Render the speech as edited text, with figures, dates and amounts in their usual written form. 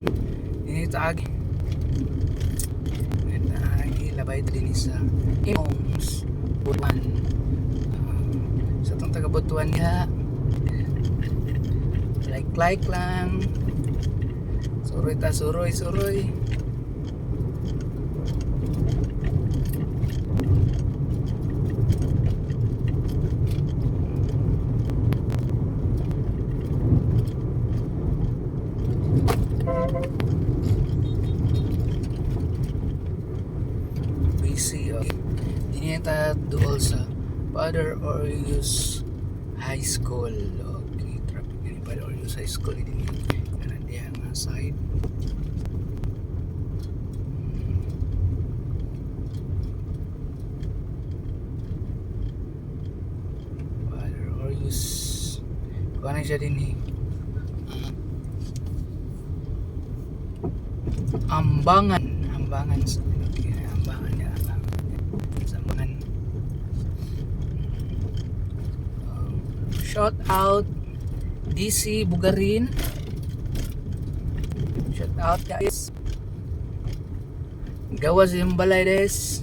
Ini agi labay din sa imong butuan sa itong taga-butuan nga like lang suroy ta suroy busy ini ta duol sa Father Orius High School. Okay, traffic ni Father Orius High School ini kanan dia nga side. Father Orius kuana siya din Ambangan okay, Ambangan shout out DC Bugarin, shout out guys, gawas yung balay des.